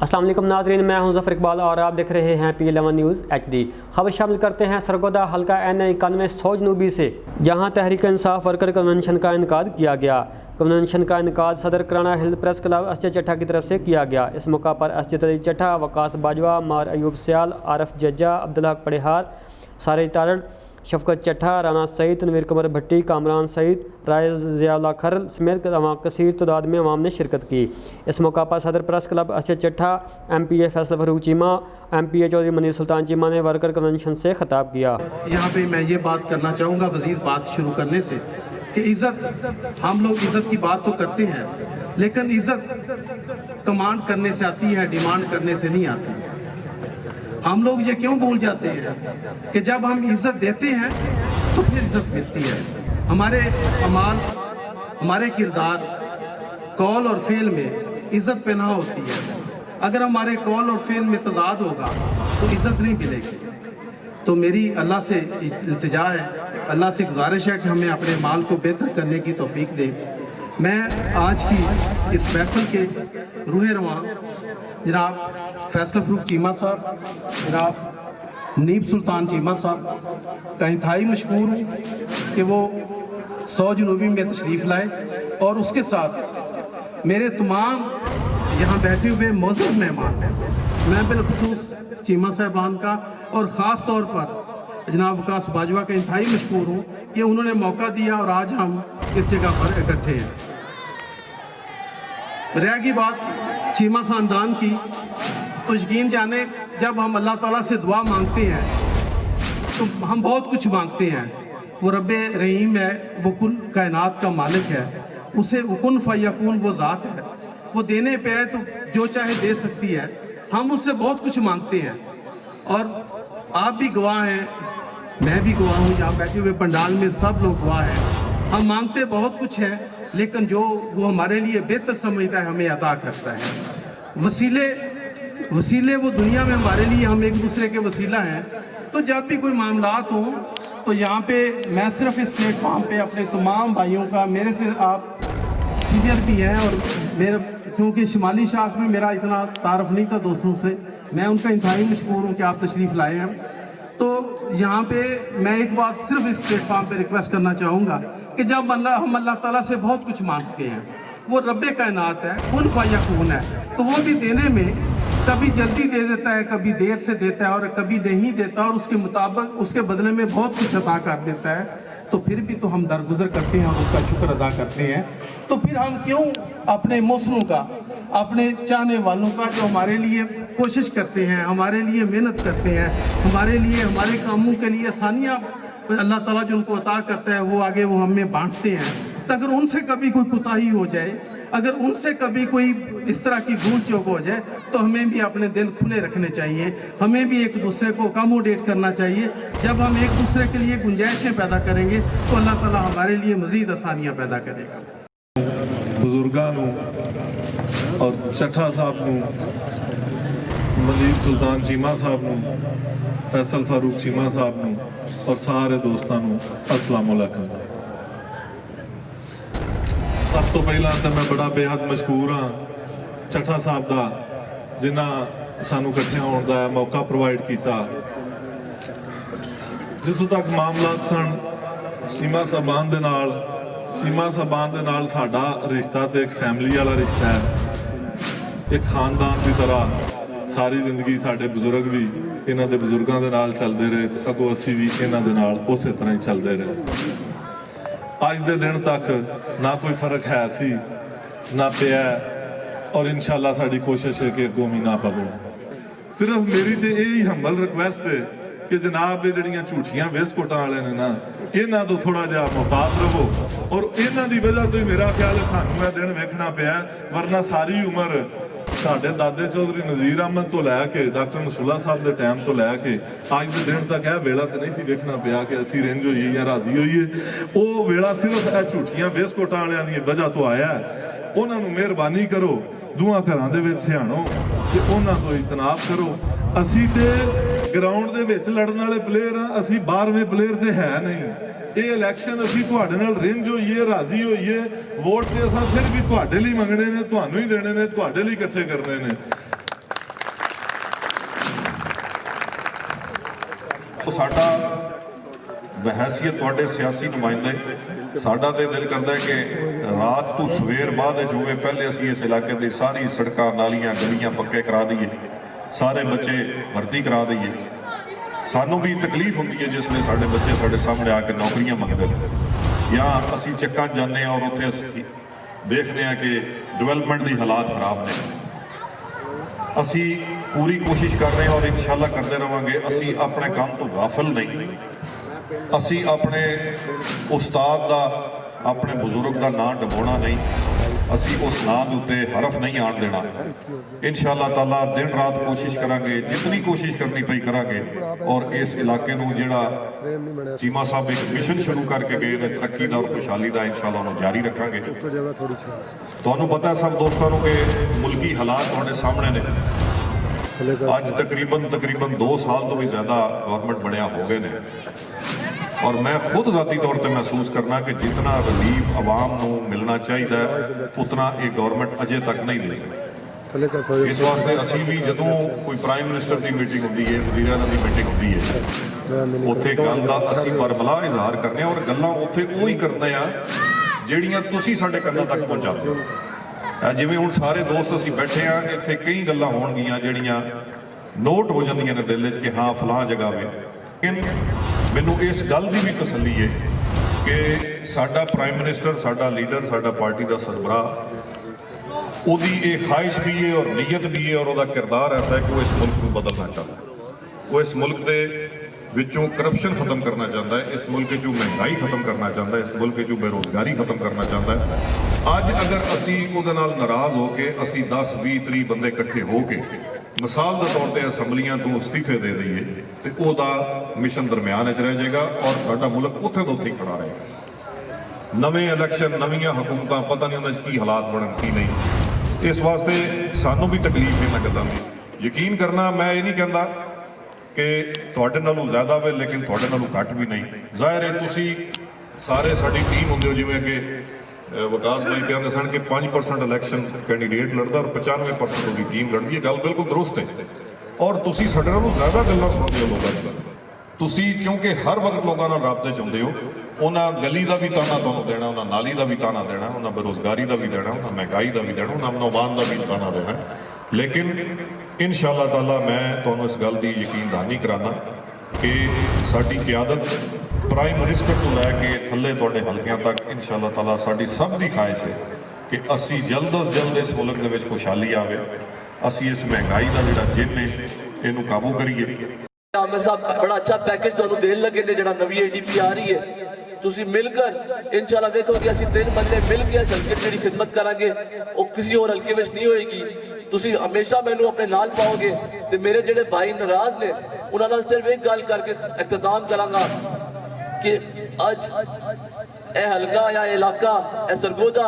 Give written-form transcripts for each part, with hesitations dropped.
अस्सलाम वालेकुम नाज़रीन, मैं हूं ज़फ़र इकबाल और आप देख रहे हैं P11 न्यूज़ HD। खबर शामिल करते हैं सरगोदा हल्का N91 सौजनूबी से, जहां तहरीक इंसाफ वर्कर कन्वेंशन का इनकाद किया गया। कन्वेंशन का इनकाद सदर कराना हिल प्रेस क्लब असद चट्ठा की तरफ से किया गया। इस मौका पर असद अली चट्ठा, वकास बाजवा, मार अयूब सियाल, आरफ जज्जा, अब्दुल हक पड़ेहार, सारे तारड़, शफकत चट्ठा, राना सईद, तनवीर कमर भट्टी, कामरान सईद, राय ज़ियाउल्लाह खरल समेत कसीर तादाद में अवाम ने शिरकत की। इस मौका पर सदर press club Asad Chattha, MPA Faisal Farooq Cheema, MPA Chaudhry Munir Sultan Cheema ने वर्कर कन्वेंशन से खिताब किया। यहाँ पे मैं ये बात करना चाहूँगा मज़ीद बात शुरू करने से कि इज़्ज़त, हम लोग इज़्ज़त की बात तो करते हैं, लेकिन इज़्ज़त कमांड करने से आती है, डिमांड करने से नहीं आती। हम लोग ये क्यों भूल जाते हैं कि जब हम इज़्ज़त देते हैं तो फिर इज़्ज़त मिलती है। हमारे अमाल, हमारे किरदार, कौल और फ़ेल में इज़्ज़त पनाह होती है। अगर हमारे कौल और फ़ेल में तज़ाद होगा तो इज़्ज़त नहीं मिलेगी। तो मेरी अल्लाह से इल्तिजा है, अल्लाह से गुजारिश है कि हमें अपने माल को बेहतर करने की तौफीक दे। मैं आज की इस महफिल के रूह रवां जनाब फैसल फारूक चीमा साहब, जनाब नीब सुल्तान चीमा साहब का इंतहाई मशकूर हूँ कि वो 100 जनवरी में तशरीफ़ लाए और उसके साथ मेरे तमाम यहाँ बैठे हुए मौजूद मेहमान, मैं बिलखुसूस चीमा साहबान का और ख़ास तौर पर जनाब वकास बाजवा का इंतहाई मशकूर हूँ कि उन्होंने मौका दिया और आज हम इस जगह पर इकट्ठे हैं। रहेगी बात चीमा ख़ानदान की, तो यकीन जाने जब हम अल्लाह ताला से दुआ मांगते हैं तो हम बहुत कुछ मांगते हैं। वो रब्बे रहीम है, वो कुल कायनात का मालिक है, उसे उकुन फ़यकून वो ज़ात है, वो देने पे है तो जो चाहे दे सकती है। हम उससे बहुत कुछ मांगते हैं और आप भी गवाह हैं, मैं भी गवाह हूँ, यहाँ बैठे हुए पंडाल में सब लोग गवाह हैं। हम मांगते बहुत कुछ है, लेकिन जो वो हमारे लिए बेहतर समझता है हमें अता करता है। वसीले वो दुनिया में हमारे लिए, हम एक दूसरे के वसीला हैं। तो जब भी कोई मामलात हो तो यहाँ पे मैं सिर्फ इस प्लेटफॉर्म पे अपने तमाम भाइयों का, मेरे से आप सीनियर भी हैं और मेरे क्योंकि शुमाली शाख में मेरा इतना तारफ़ नहीं था दोस्तों से, मैं उनका इंतहाई मशकूर हूँ कि आप तशरीफ़ लाए हैं। तो यहाँ पे मैं एक बात सिर्फ इस प्लेटफॉर्म पे रिक्वेस्ट करना चाहूँगा कि जब हम अल्लाह ताला से बहुत कुछ मांगते हैं, वो रब्बे कायनात है, कुन फ़यकून है, तो वो भी देने में कभी जल्दी दे देता है, कभी देर से देता है और कभी नहीं देता और उसके मुताबिक उसके बदले में बहुत कुछ अता कर देता है। तो फिर भी तो हम दरगुजर करते हैं, हम उसका शुक्र अदा करते हैं। तो फिर हम क्यों अपने मौसमों का, अपने चाहने वालों का जो हमारे लिए कोशिश करते हैं, हमारे लिए मेहनत करते हैं, हमारे लिए, हमारे कामों के लिए आसानियाँ अल्लाह ताला जो उनको अता करता है वो आगे वो हमें बांटते हैं। तो अगर उनसे कभी कोई कोताही हो जाए, अगर उनसे कभी कोई इस तरह की भूल चूक हो जाए, तो हमें भी अपने दिल खुले रखने चाहिए, हमें भी एक दूसरे को अकोमोडेट करना चाहिए। जब हम एक दूसरे के लिए गुंजाइशें पैदा करेंगे तो अल्लाह ताला हमारे लिए मज़ीद आसानियाँ पैदा करेगा। बुजुर्गां नूं और चट्ठा साहब नूं, मनीर सुल्तान चीमा साहब नूं, फैसल फारूक चीमा साहब नूं और सारे दोस्तों नूं अस्सलाम वालेकुम। सब तो पहला तो मैं बड़ा बेहद मशकूर हाँ चट्ठा साहब का, जिन्हें सानू इकट्ठे होने का मौका प्रोवाइड किया। जितों तक मामलात सन सीमा साहबान दे नाल साडा रिश्ता तो एक फैमिली वाला रिश्ता है, एक खानदान की तरह। सारी जिंदगी साडे बुजुर्ग भी इन्हां दे बुजुर्गां दे नाल चलते रहे, अगों असीं भी इन्हां दे नाल उस तरह ही चलते रहे। अज दे दिन तक ना कोई फर्क है सी ना पिया, और इंशाअल्लाह साडी कोशिश है कि अगों भी ना पवे। सिर्फ मेरी तो यही हम्बल रिक्वेस्ट है कि जनाब ये जड़ियां झूठियां वेस्टकोटां वाले ने ना, इन्हां तो थोड़ा जिहा मुहतात रहो। और इन्हां दी वजह तो ही मेरा ख्याल है सानू यह दिन वेखना पिया, वरना सारी उम्र साडे दादे चौधरी नज़ीर अहमद तो लैके डॉक्टर नसूला साहब के टाइम तो लैके अज के दिन तक यह वेला तो नहीं सी वेखना पिया कि असी रेंज होइए या राजी होइए। वो वेला सिर्फ यह झूठियां वेस्टकोटां वालियां दी वजह तो आया है। उन्होंने मेहरबानी करो, दुआ घरां दे विच सियाणो ते उन्हां तो इजतनाब करो। असी ते ग्राउंड दे विच लड़न वाले प्लेयर हाँ, असी 12वें प्लेयर ते है नहीं। ये इलैक्शन असी तुहाडे नाल रिंज होइए, राजी होइए, वोट ते असां फिर भी तुहाडे लई मंगणे ने, तुहानू ही देने ने, तुहाडे लई इकट्ठे करने ने। तो साडा बहैसियत तुहाडे सियासी नुमाइंदे साडा तो दिल करता है कि रात तो सवेर बाद होवे पहले असी इस इलाके की सारी सड़कां नालियां गलियां पक्के करा दईए, सारे बच्चे भर्ती करा दईए। सानू भी तकलीफ होंदी है जिसले साडे बच्चे साडे सामने आके नौकरियां मंगदे ने या असी चक्कां जाने और उत्थे असी देखने हैं कि डिवेलपमेंट की हालात खराब ने। असी पूरी कोशिश कर रहे हैं और इंशाल्लाह करते रहांगे। असी अपने काम तो गाफिल नहीं, असी अपने उस्ताद का अपने बुजुर्ग का नाम डबोना नहीं, असी उस नाम के उत्ते हरफ नहीं आन देना। इंशाल्लाह ताला दिन रात कोशिश करांगे, जितनी कोशिश करनी पई करांगे और इस इलाके नूं जिहड़ा चीमा साहब एक मिशन शुरू करके गए ने तरक्की का और खुशहाली का, इंशाल्लाह उन्हें जारी रखांगे। तुहानूं पता है सब दोस्तों नूं कि मुल्की हालात तुहाडे सामने ने। अज तकरीबन 2 साल तो भी ज़्यादा गवर्नमेंट बनया हो गए ने और मैं खुद ज़ाती तौर पर महसूस करना कि जितना रिलीफ आवाम को मिलना चाहिए उतना ये गवर्नमेंट अजे तक नहीं दे सकती। इस वास्ते असी भी जदों कोई प्राइम मिनिस्टर की मीटिंग होती है, वज़ीर आज़म की मीटिंग होती है, उत्थे गल का असी बरमला इजहार करने और गल्लां उत्थे वही करने आ जिहड़ियां तुसीं साडे कंनां तक पहुँचाते हो। जिवें हुण सारे दोस्त असी बैठे हाँ, इत्थे कई गल्लां होणगीਆਂ ਜਿਹੜੀਆਂ नोट हो जांदियां ने दिल 'ਚ कि हाँ फलां जगह वे। मैनू इस गल की भी तसल्ली है कि साडा प्राइम मिनिस्टर, साडा लीडर, साडा पार्टी का सरबराह उहदी ये ख्वाहिश भी है और नीयत भी है और उसका किरदार ऐसा है कि वो इस मुल्क को बदलना चाहता है। वो इस मुल्क के विचों करप्शन खत्म करना चाहता है, इस मुल्क चों महंगाई खत्म करना चाहता है, इस मुल्क चों बेरोजगारी खत्म करना चाहता है। अज अगर असी उहदे नाल नाराज़ हो के असी 10, 20, 30 बंदे इकट्ठे हो के मिसाल के तौर पर असैम्बलियां तो इस्तीफे दे दईए तो वह मिशन दरम्यान रह जाएगा और साडा मुल्क उत्थे तो उत्थे ही खड़ा रहेगा। नवे इलैक्शन, नवीं हुकूमत, पता नहीं उन्हें की हालात बनन की नहीं। इस वास्ते सानू भी तकलीफ है इन्हां गल्लां दी। यकीन करना, मैं ये नहीं कहता कि तुहाडे नालों ज़्यादा वे लेकिन तुहाडे नालों घट भी नहीं। जाहिर है तुसी सारे साडी टीम होंदे हो, जिवें कि विकास भाई कहते सन कि 5% इलैक्शन कैंडीडेट लड़ता और 95% उसकी टीम लड़ती है। गल बिल्कुल दुरुस्त है और तुसी साडे नालों ज़्यादा गल्लां सुणदे हो लोकां दी। तुसी क्योंकि हर वक्त लोगों नाल राबते च हुंदे हो, उन्हां गली का भी ताना तुहानूं देना, उन्हां नाली का भी ताना देना, उन्हां बेरोजगारी का भी देना, उन्हां महंगाई का भी देना, उन्हां नौजवान का भी ताना देना। लेकिन इंशाअल्लाह ताला मैं तुहानूं इस गल की यकीन दहानी कराना कि साडी क़यादत प्राइम मिनिस्टर तो लैके थले तुहाडे हल्कियां तक इंशाअल्लाह ताला साडी सब की ख्वाहिश है कि असी जल्द अज जल्द इस मुल्क दे विच खुशहाली आवे, असी इस महंगाई का जिहड़ा जिन है इहनूं काबू करिए। आमिर साहब बड़ा अच्छा पैकेज तुहानूं देण लगे ने, जिहड़ा नवीं ADP आ रही है। तुसीं मिलकर इंशाअल्लाह देखो कि असीं 3 बंदे मिल के इस हल्के दी खिदमत करांगे, वो किसी और हल्के विच नहीं होएगी। तुसीं हमेशा मैनूं अपने नाल पाओगे ते मेरे जिहड़े भाई नाराज़ ने उन्हां नाल सिर्फ एक गल करके इख्तिताम करांगा कि अज ए हल्का या इलाका ए सरगोदा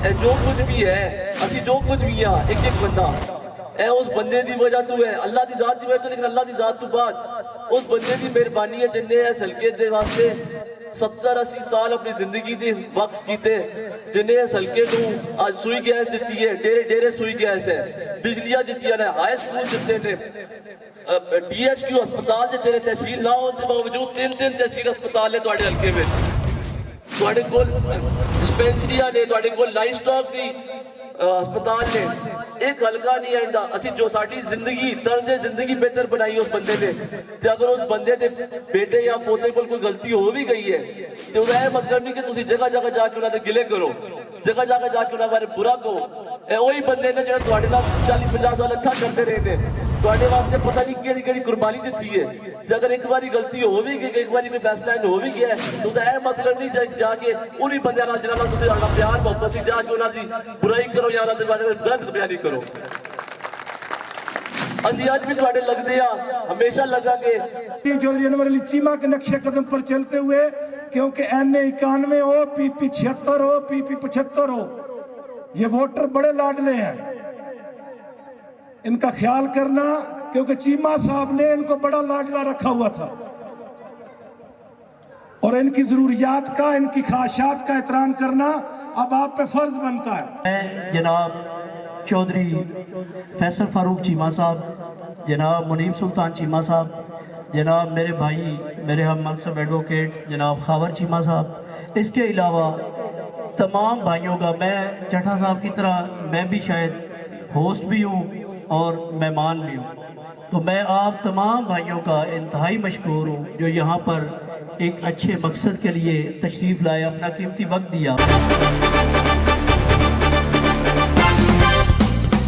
ए जो कुछ भी है, असी जो कुछ भी हाँ, एक एक बंदा ए उस बंदे की वजह तो है, अल्लाह की जात की वजह तो, लेकिन अल्लाह की जात तो बाद उस बंदे की मेहरबानी है जिन्हें इस हल्के दे वास्ते 70-80 साल अपनी जिंदगी दे वक्त कीते, जिन्हें इस हल्के को आज सुई गैस दी है, डेरे सुई गैस है, बिजलियां दी ने, हाई स्कूल दिते ने, DHQ अस्पताल दे तेरे तहसील ना होने के बावजूद 3 तहसील अस्पताल है तुहाडे हल्के में, तुहाडे कोल डिस्पेंसरियां ने, तुहाडे कोल लाइफ स्टॉक दी अस्पताल ने। एक हल्का नहीं आइंदा असी जो साडी जिंदगी तर्ज जिंदगी बेहतर बनाई उस बंदे ने, ते अगर उस बंदे दे बेटे या पोते कोल कोई गलती हो भी गई है तो उसका यह मतलब नहीं कि तुसी जगह जगह जाके उन्होंने गिले करो, जगह जगह जाके उन्होंने बारे बुरा कहो। वही बंदे ने जो तुहाडे नाल 40-50 साल अच्छा करते रहे ने, तुहाडे वास्ते पता नहीं केड़ी कुर्बानी दी है। अगर एक बारी गलती हो भी गई, एक बारी कोई फैसला हो भी गया तो यह मतलब नहीं जाके उन्हीं बंदे नाल जिन्हां नाल तुसीं साडा प्यार मोहब्बत सी जाके उन्हां दी बुराई करो या उन्हां दे बारे में गलत बयानी करो। असी आज भी तुहाडे लगदे आ, हमेशा लगांगे। चौधरी अनवर अली चीमा के नक्शे कदम पर चलते हुए, क्योंकि NA91 हो, PP 76 हो, PP 75 हो, ये वोटर बड़े लाडले हैं, इनका ख्याल करना, क्योंकि चीमा साहब ने इनको बड़ा लाडला रखा हुआ था और इनकी जरूरियात का, इनकी ख्वाहिशात का एहतराम करना अब आप पे फर्ज बनता है। मैं जनाब चौधरी फैसल फारूक चीमा साहब, जनाब मुनीब सुल्तान चीमा साहब, جناب میرے بھائی میرے ہم منصب ایڈوکیٹ جناب خاور چیمہ صاحب، اس کے علاوہ تمام بھائیوں کا، میں چٹھا صاحب کی طرح میں بھی شاید ہوسٹ بھی ہوں اور مہمان بھی ہوں، تو میں آپ تمام بھائیوں کا انتہائی مشکور ہوں جو یہاں پر ایک اچھے مقصد کے لیے تشریف لائے، اپنا قیمتی وقت دیا۔